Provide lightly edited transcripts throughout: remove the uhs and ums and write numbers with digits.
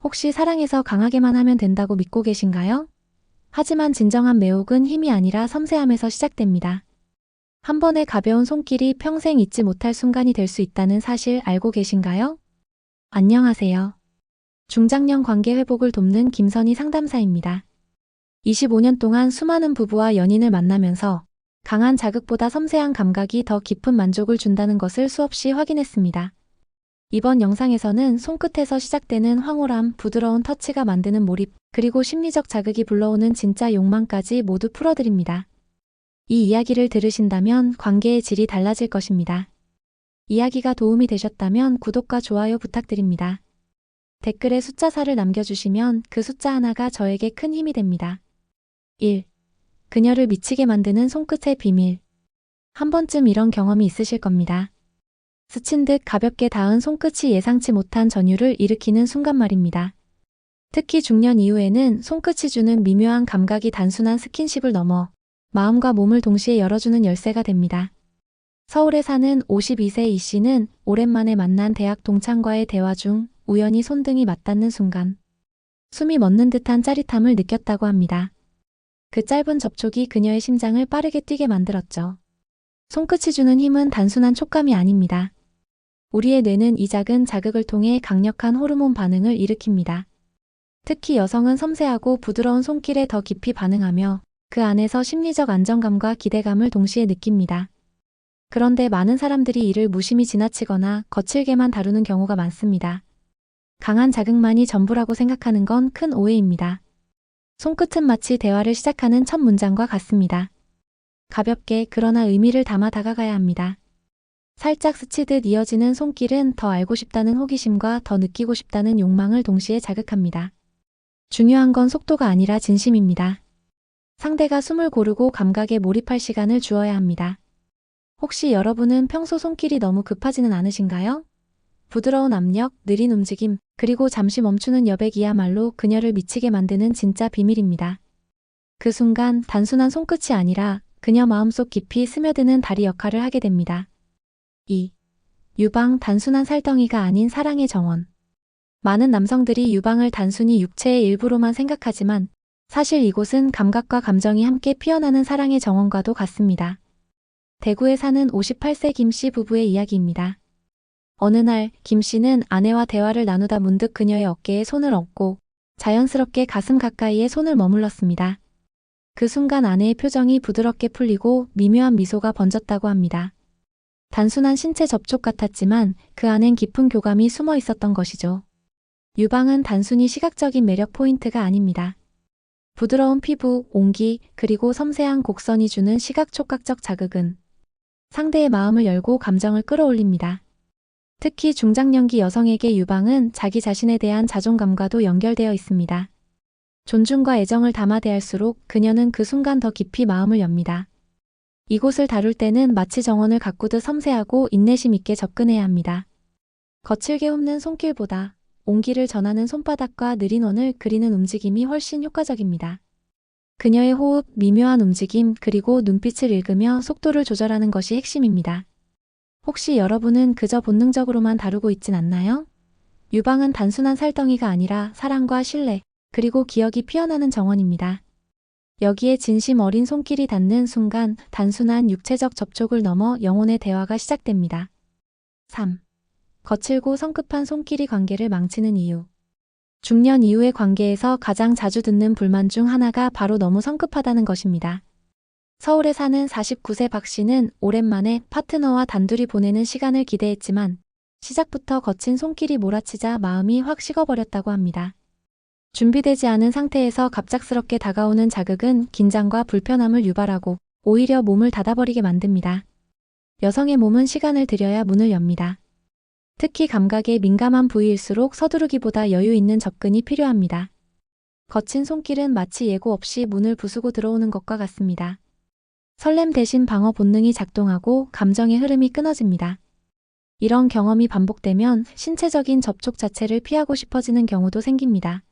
혹시 사랑해서 강하게만 하면 된다고 믿고 계신가요? 하지만 진정한 매혹은 힘이 아니라 섬세함에서 시작됩니다. 한 번의 가벼운 손길이 평생 잊지 못할 순간이 될 수 있다는 사실 알고 계신가요? 안녕하세요. 중장년 관계 회복을 돕는 김선희 상담사입니다. 25년 동안 수많은 부부와 연인을 만나면서 강한 자극보다 섬세한 감각이 더 깊은 만족을 준다는 것을 수없이 확인했습니다. 이번 영상에서는 손끝에서 시작되는 황홀함, 부드러운 터치가 만드는 몰입, 그리고 심리적 자극이 불러오는 진짜 욕망까지 모두 풀어드립니다. 이 이야기를 들으신다면 관계의 질이 달라질 것입니다. 이야기가 도움이 되셨다면 구독과 좋아요 부탁드립니다. 댓글에 숫자 4를 남겨주시면 그 숫자 하나가 저에게 큰 힘이 됩니다. 1. 그녀를 미치게 만드는 손끝의 비밀. 한 번쯤 이런 경험이 있으실 겁니다. 스친 듯 가볍게 닿은 손끝이 예상치 못한 전율을 일으키는 순간 말입니다. 특히 중년 이후에는 손끝이 주는 미묘한 감각이 단순한 스킨십을 넘어 마음과 몸을 동시에 열어주는 열쇠가 됩니다. 서울에 사는 52세 이 씨는 오랜만에 만난 대학 동창과의 대화 중 우연히 손등이 맞닿는 순간 숨이 멎는 듯한 짜릿함을 느꼈다고 합니다. 그 짧은 접촉이 그녀의 심장을 빠르게 뛰게 만들었죠. 손끝이 주는 힘은 단순한 촉감이 아닙니다. 우리의 뇌는 이 작은 자극을 통해 강력한 호르몬 반응을 일으킵니다. 특히 여성은 섬세하고 부드러운 손길에 더 깊이 반응하며 그 안에서 심리적 안정감과 기대감을 동시에 느낍니다. 그런데 많은 사람들이 이를 무심히 지나치거나 거칠게만 다루는 경우가 많습니다. 강한 자극만이 전부라고 생각하는 건 큰 오해입니다. 손끝은 마치 대화를 시작하는 첫 문장과 같습니다. 가볍게 그러나 의미를 담아 다가가야 합니다. 살짝 스치듯 이어지는 손길은 더 알고 싶다는 호기심과 더 느끼고 싶다는 욕망을 동시에 자극합니다. 중요한 건 속도가 아니라 진심입니다. 상대가 숨을 고르고 감각에 몰입할 시간을 주어야 합니다. 혹시 여러분은 평소 손길이 너무 급하지는 않으신가요? 부드러운 압력, 느린 움직임, 그리고 잠시 멈추는 여백이야말로 그녀를 미치게 만드는 진짜 비밀입니다. 그 순간 단순한 손끝이 아니라 그녀 마음속 깊이 스며드는 다리 역할을 하게 됩니다. 2. 유방, 단순한 살덩이가 아닌 사랑의 정원. 많은 남성들이 유방을 단순히 육체의 일부로만 생각하지만 사실 이곳은 감각과 감정이 함께 피어나는 사랑의 정원과도 같습니다. 대구에 사는 58세 김 씨 부부의 이야기입니다. 어느 날 김 씨는 아내와 대화를 나누다 문득 그녀의 어깨에 손을 얹고 자연스럽게 가슴 가까이에 손을 머물렀습니다. 그 순간 아내의 표정이 부드럽게 풀리고 미묘한 미소가 번졌다고 합니다. 단순한 신체 접촉 같았지만 그 안엔 깊은 교감이 숨어 있었던 것이죠. 유방은 단순히 시각적인 매력 포인트가 아닙니다. 부드러운 피부, 온기, 그리고 섬세한 곡선이 주는 시각-촉각적 자극은 상대의 마음을 열고 감정을 끌어올립니다. 특히 중장년기 여성에게 유방은 자기 자신에 대한 자존감과도 연결되어 있습니다. 존중과 애정을 담아 대할수록 그녀는 그 순간 더 깊이 마음을 엽니다. 이곳을 다룰 때는 마치 정원을 가꾸듯 섬세하고 인내심 있게 접근해야 합니다. 거칠게 훑는 손길보다 온기를 전하는 손바닥과 느린 원을 그리는 움직임이 훨씬 효과적입니다. 그녀의 호흡, 미묘한 움직임, 그리고 눈빛을 읽으며 속도를 조절하는 것이 핵심입니다. 혹시 여러분은 그저 본능적으로만 다루고 있진 않나요? 유방은 단순한 살덩이가 아니라 사랑과 신뢰, 그리고 기억이 피어나는 정원입니다. 여기에 진심 어린 손길이 닿는 순간 단순한 육체적 접촉을 넘어 영혼의 대화가 시작됩니다. 3. 거칠고 성급한 손길이 관계를 망치는 이유. 중년 이후의 관계에서 가장 자주 듣는 불만 중 하나가 바로 너무 성급하다는 것입니다. 서울에 사는 49세 박 씨는 오랜만에 파트너와 단둘이 보내는 시간을 기대했지만 시작부터 거친 손길이 몰아치자 마음이 확 식어버렸다고 합니다. 준비되지 않은 상태에서 갑작스럽게 다가오는 자극은 긴장과 불편함을 유발하고 오히려 몸을 닫아버리게 만듭니다. 여성의 몸은 시간을 들여야 문을 엽니다. 특히 감각에 민감한 부위일수록 서두르기보다 여유 있는 접근이 필요합니다. 거친 손길은 마치 예고 없이 문을 부수고 들어오는 것과 같습니다. 설렘 대신 방어 본능이 작동하고 감정의 흐름이 끊어집니다. 이런 경험이 반복되면 신체적인 접촉 자체를 피하고 싶어지는 경우도 생깁니다.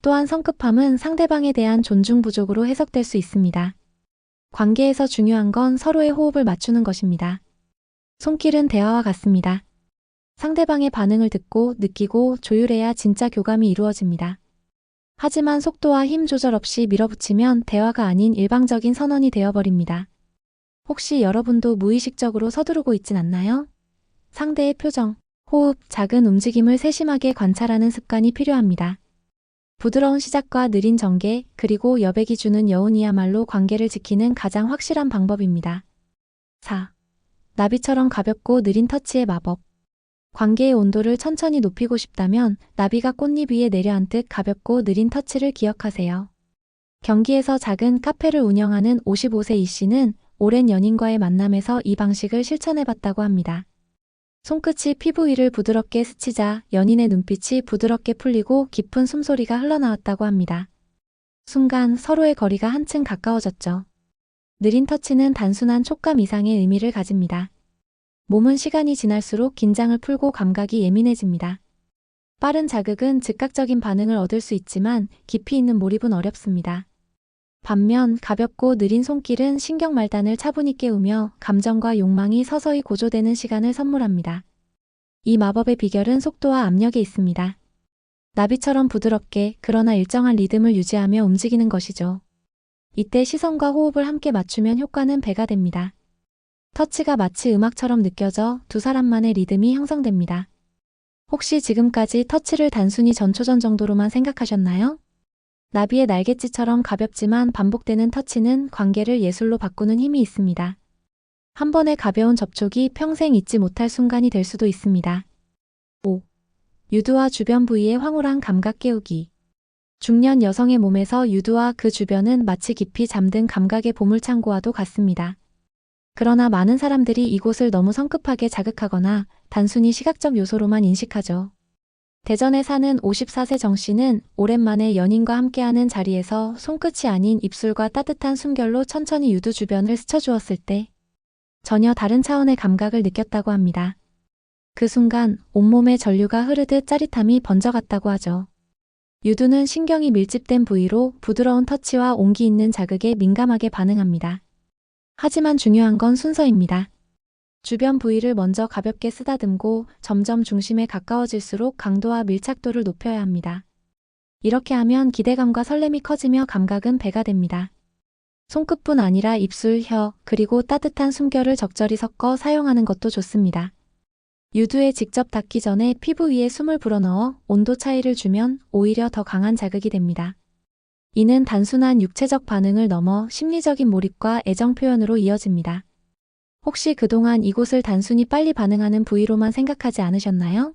또한 성급함은 상대방에 대한 존중 부족으로 해석될 수 있습니다. 관계에서 중요한 건 서로의 호흡을 맞추는 것입니다. 손길은 대화와 같습니다. 상대방의 반응을 듣고 느끼고 조율해야 진짜 교감이 이루어집니다. 하지만 속도와 힘 조절 없이 밀어붙이면 대화가 아닌 일방적인 선언이 되어버립니다. 혹시 여러분도 무의식적으로 서두르고 있진 않나요? 상대의 표정, 호흡, 작은 움직임을 세심하게 관찰하는 습관이 필요합니다. 부드러운 시작과 느린 전개, 그리고 여백이 주는 여운이야말로 관계를 지키는 가장 확실한 방법입니다. 4. 나비처럼 가볍고 느린 터치의 마법. 관계의 온도를 천천히 높이고 싶다면 나비가 꽃잎 위에 내려앉듯 가볍고 느린 터치를 기억하세요. 경기에서 작은 카페를 운영하는 55세 이 씨는 오랜 연인과의 만남에서 이 방식을 실천해봤다고 합니다. 손끝이 피부 위를 부드럽게 스치자 연인의 눈빛이 부드럽게 풀리고 깊은 숨소리가 흘러나왔다고 합니다. 순간 서로의 거리가 한층 가까워졌죠. 느린 터치는 단순한 촉감 이상의 의미를 가집니다. 몸은 시간이 지날수록 긴장을 풀고 감각이 예민해집니다. 빠른 자극은 즉각적인 반응을 얻을 수 있지만 깊이 있는 몰입은 어렵습니다. 반면 가볍고 느린 손길은 신경 말단을 차분히 깨우며 감정과 욕망이 서서히 고조되는 시간을 선물합니다. 이 마법의 비결은 속도와 압력에 있습니다. 나비처럼 부드럽게 그러나 일정한 리듬을 유지하며 움직이는 것이죠. 이때 시선과 호흡을 함께 맞추면 효과는 배가 됩니다. 터치가 마치 음악처럼 느껴져 두 사람만의 리듬이 형성됩니다. 혹시 지금까지 터치를 단순히 전초전 정도로만 생각하셨나요? 나비의 날갯짓처럼 가볍지만 반복되는 터치는 관계를 예술로 바꾸는 힘이 있습니다. 한 번의 가벼운 접촉이 평생 잊지 못할 순간이 될 수도 있습니다. 5. 유두와 주변 부위의 황홀한 감각 깨우기. 중년 여성의 몸에서 유두와 그 주변은 마치 깊이 잠든 감각의 보물창고와도 같습니다. 그러나 많은 사람들이 이곳을 너무 성급하게 자극하거나 단순히 시각적 요소로만 인식하죠. 대전에 사는 54세 정 씨는 오랜만에 연인과 함께하는 자리에서 손끝이 아닌 입술과 따뜻한 숨결로 천천히 유두 주변을 스쳐주었을 때 전혀 다른 차원의 감각을 느꼈다고 합니다. 그 순간 온몸에 전류가 흐르듯 짜릿함이 번져갔다고 하죠. 유두는 신경이 밀집된 부위로 부드러운 터치와 온기 있는 자극에 민감하게 반응합니다. 하지만 중요한 건 순서입니다. 주변 부위를 먼저 가볍게 쓰다듬고 점점 중심에 가까워질수록 강도와 밀착도를 높여야 합니다. 이렇게 하면 기대감과 설렘이 커지며 감각은 배가 됩니다. 손끝뿐 아니라 입술, 혀, 그리고 따뜻한 숨결을 적절히 섞어 사용하는 것도 좋습니다. 유두에 직접 닿기 전에 피부 위에 숨을 불어넣어 온도 차이를 주면 오히려 더 강한 자극이 됩니다. 이는 단순한 육체적 반응을 넘어 심리적인 몰입과 애정 표현으로 이어집니다. 혹시 그동안 이곳을 단순히 빨리 반응하는 부위로만 생각하지 않으셨나요?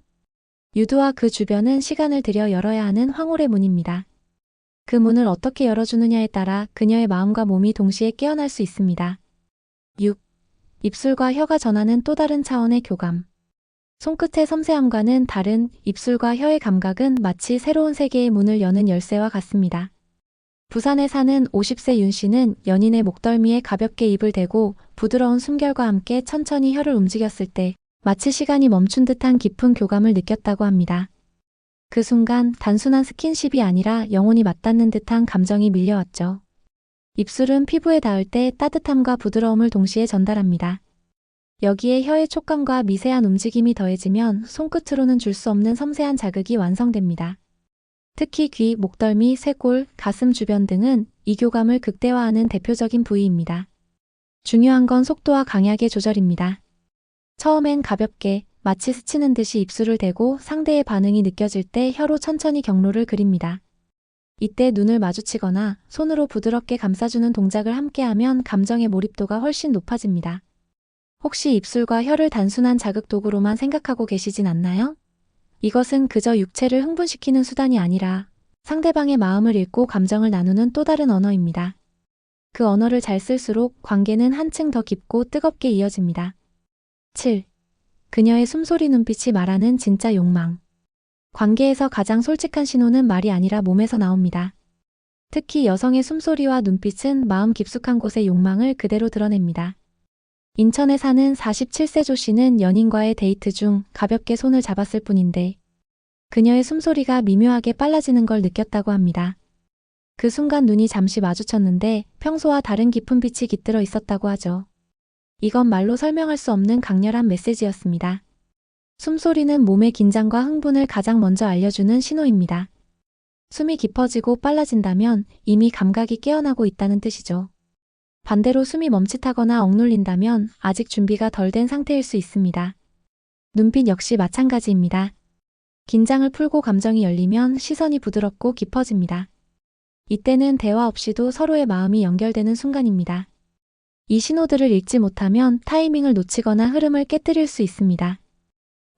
유두와 그 주변은 시간을 들여 열어야 하는 황홀의 문입니다. 그 문을 어떻게 열어주느냐에 따라 그녀의 마음과 몸이 동시에 깨어날 수 있습니다. 6. 입술과 혀가 전하는 또 다른 차원의 교감. 손끝의 섬세함과는 다른 입술과 혀의 감각은 마치 새로운 세계의 문을 여는 열쇠와 같습니다. 부산에 사는 50세 윤 씨는 연인의 목덜미에 가볍게 입을 대고 부드러운 숨결과 함께 천천히 혀를 움직였을 때 마치 시간이 멈춘 듯한 깊은 교감을 느꼈다고 합니다. 그 순간 단순한 스킨십이 아니라 영혼이 맞닿는 듯한 감정이 밀려왔죠. 입술은 피부에 닿을 때 따뜻함과 부드러움을 동시에 전달합니다. 여기에 혀의 촉감과 미세한 움직임이 더해지면 손끝으로는 줄 수 없는 섬세한 자극이 완성됩니다. 특히 귀, 목덜미, 쇄골, 가슴 주변 등은 이 교감을 극대화하는 대표적인 부위입니다. 중요한 건 속도와 강약의 조절입니다. 처음엔 가볍게, 마치 스치는 듯이 입술을 대고 상대의 반응이 느껴질 때 혀로 천천히 경로를 그립니다. 이때 눈을 마주치거나 손으로 부드럽게 감싸주는 동작을 함께하면 감정의 몰입도가 훨씬 높아집니다. 혹시 입술과 혀를 단순한 자극 도구로만 생각하고 계시진 않나요? 이것은 그저 육체를 흥분시키는 수단이 아니라 상대방의 마음을 읽고 감정을 나누는 또 다른 언어입니다. 그 언어를 잘 쓸수록 관계는 한층 더 깊고 뜨겁게 이어집니다. 7. 그녀의 숨소리 눈빛이 말하는 진짜 욕망. 관계에서 가장 솔직한 신호는 말이 아니라 몸에서 나옵니다. 특히 여성의 숨소리와 눈빛은 마음 깊숙한 곳의 욕망을 그대로 드러냅니다. 인천에 사는 47세 조 씨는 연인과의 데이트 중 가볍게 손을 잡았을 뿐인데 그녀의 숨소리가 미묘하게 빨라지는 걸 느꼈다고 합니다. 그 순간 눈이 잠시 마주쳤는데 평소와 다른 깊은 빛이 깃들어 있었다고 하죠. 이건 말로 설명할 수 없는 강렬한 메시지였습니다. 숨소리는 몸의 긴장과 흥분을 가장 먼저 알려주는 신호입니다. 숨이 깊어지고 빨라진다면 이미 감각이 깨어나고 있다는 뜻이죠. 반대로 숨이 멈칫하거나 억눌린다면 아직 준비가 덜 된 상태일 수 있습니다. 눈빛 역시 마찬가지입니다. 긴장을 풀고 감정이 열리면 시선이 부드럽고 깊어집니다. 이때는 대화 없이도 서로의 마음이 연결되는 순간입니다. 이 신호들을 읽지 못하면 타이밍을 놓치거나 흐름을 깨뜨릴 수 있습니다.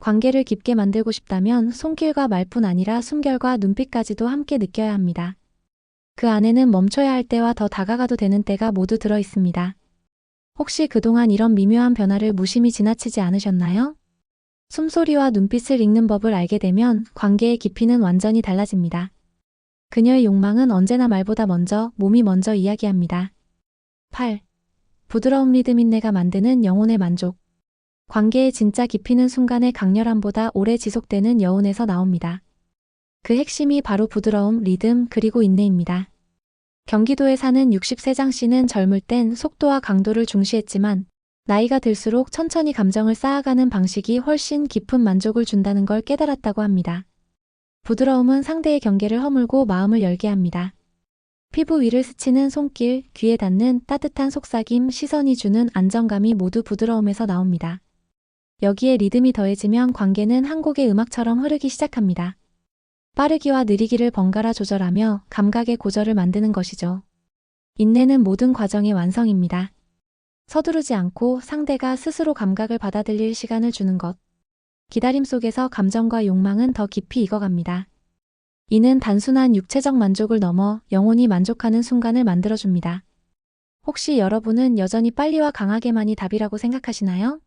관계를 깊게 만들고 싶다면 손길과 말뿐 아니라 숨결과 눈빛까지도 함께 느껴야 합니다. 그 안에는 멈춰야 할 때와 더 다가가도 되는 때가 모두 들어 있습니다. 혹시 그동안 이런 미묘한 변화를 무심히 지나치지 않으셨나요? 숨소리와 눈빛을 읽는 법을 알게 되면 관계의 깊이는 완전히 달라집니다. 그녀의 욕망은 언제나 말보다 먼저, 몸이 먼저 이야기합니다. 8. 부드러운 리듬인 내가 만드는 영혼의 만족. 관계의 진짜 깊이는 순간의 강렬함보다 오래 지속되는 여운에서 나옵니다. 그 핵심이 바로 부드러움, 리듬, 그리고 인내입니다. 경기도에 사는 60세 씨는 젊을 땐 속도와 강도를 중시했지만 나이가 들수록 천천히 감정을 쌓아가는 방식이 훨씬 깊은 만족을 준다는 걸 깨달았다고 합니다. 부드러움은 상대의 경계를 허물고 마음을 열게 합니다. 피부 위를 스치는 손길, 귀에 닿는 따뜻한 속삭임, 시선이 주는 안정감이 모두 부드러움에서 나옵니다. 여기에 리듬이 더해지면 관계는 한 곡의 음악처럼 흐르기 시작합니다. 빠르기와 느리기를 번갈아 조절하며 감각의 고절을 만드는 것이죠. 인내는 모든 과정의 완성입니다. 서두르지 않고 상대가 스스로 감각을 받아들일 시간을 주는 것. 기다림 속에서 감정과 욕망은 더 깊이 익어갑니다. 이는 단순한 육체적 만족을 넘어 영혼이 만족하는 순간을 만들어줍니다. 혹시 여러분은 여전히 빨리와 강하게만이 답이라고 생각하시나요?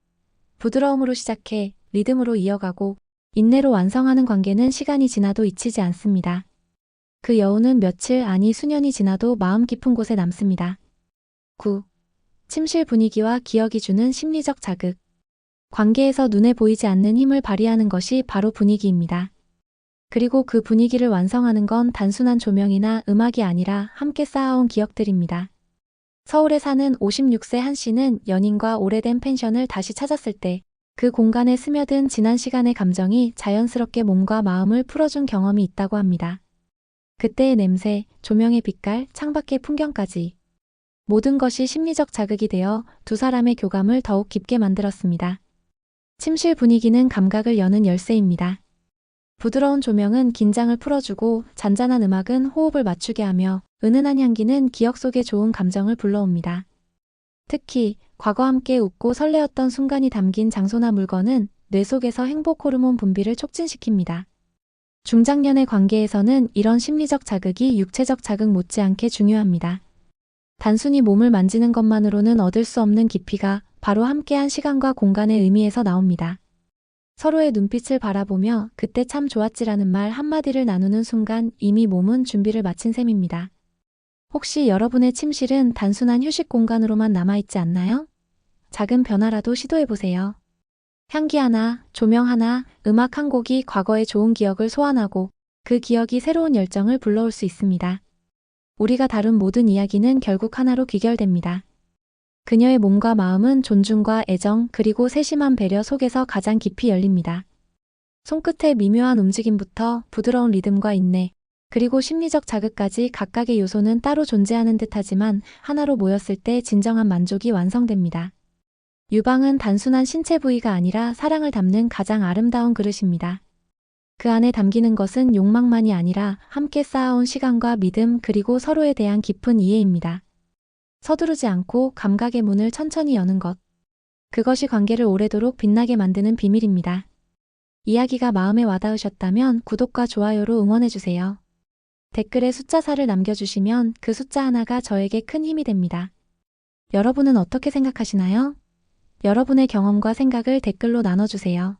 부드러움으로 시작해 리듬으로 이어가고 인내로 완성하는 관계는 시간이 지나도 잊히지 않습니다. 그 여운은 며칠 아니 수년이 지나도 마음 깊은 곳에 남습니다. 9. 침실 분위기와 기억이 주는 심리적 자극. 관계에서 눈에 보이지 않는 힘을 발휘하는 것이 바로 분위기입니다. 그리고 그 분위기를 완성하는 건 단순한 조명이나 음악이 아니라 함께 쌓아온 기억들입니다. 서울에 사는 56세 한 씨는 연인과 오래된 펜션을 다시 찾았을 때 그 공간에 스며든 지난 시간의 감정이 자연스럽게 몸과 마음을 풀어준 경험이 있다고 합니다. 그때의 냄새, 조명의 빛깔, 창밖의 풍경까지 모든 것이 심리적 자극이 되어 두 사람의 교감을 더욱 깊게 만들었습니다. 침실 분위기는 감각을 여는 열쇠입니다. 부드러운 조명은 긴장을 풀어주고 잔잔한 음악은 호흡을 맞추게 하며 은은한 향기는 기억 속에 좋은 감정을 불러옵니다. 특히 과거 함께 웃고 설레었던 순간이 담긴 장소나 물건은 뇌 속에서 행복 호르몬 분비를 촉진시킵니다. 중장년의 관계에서는 이런 심리적 자극이 육체적 자극 못지않게 중요합니다. 단순히 몸을 만지는 것만으로는 얻을 수 없는 깊이가 바로 함께한 시간과 공간의 의미에서 나옵니다. 서로의 눈빛을 바라보며 그때 참 좋았지라는 말 한마디를 나누는 순간 이미 몸은 준비를 마친 셈입니다. 혹시 여러분의 침실은 단순한 휴식 공간으로만 남아있지 않나요? 작은 변화라도 시도해보세요. 향기 하나, 조명 하나, 음악 한 곡이 과거의 좋은 기억을 소환하고 그 기억이 새로운 열정을 불러올 수 있습니다. 우리가 다룬 모든 이야기는 결국 하나로 귀결됩니다. 그녀의 몸과 마음은 존중과 애정 그리고 세심한 배려 속에서 가장 깊이 열립니다. 손끝의 미묘한 움직임부터 부드러운 리듬과 인내, 그리고 심리적 자극까지 각각의 요소는 따로 존재하는 듯하지만 하나로 모였을 때 진정한 만족이 완성됩니다. 유방은 단순한 신체 부위가 아니라 사랑을 담는 가장 아름다운 그릇입니다. 그 안에 담기는 것은 욕망만이 아니라 함께 쌓아온 시간과 믿음 그리고 서로에 대한 깊은 이해입니다. 서두르지 않고 감각의 문을 천천히 여는 것. 그것이 관계를 오래도록 빛나게 만드는 비밀입니다. 이야기가 마음에 와닿으셨다면 구독과 좋아요로 응원해주세요. 댓글에 숫자 4를 남겨주시면 그 숫자 하나가 저에게 큰 힘이 됩니다. 여러분은 어떻게 생각하시나요? 여러분의 경험과 생각을 댓글로 나눠주세요.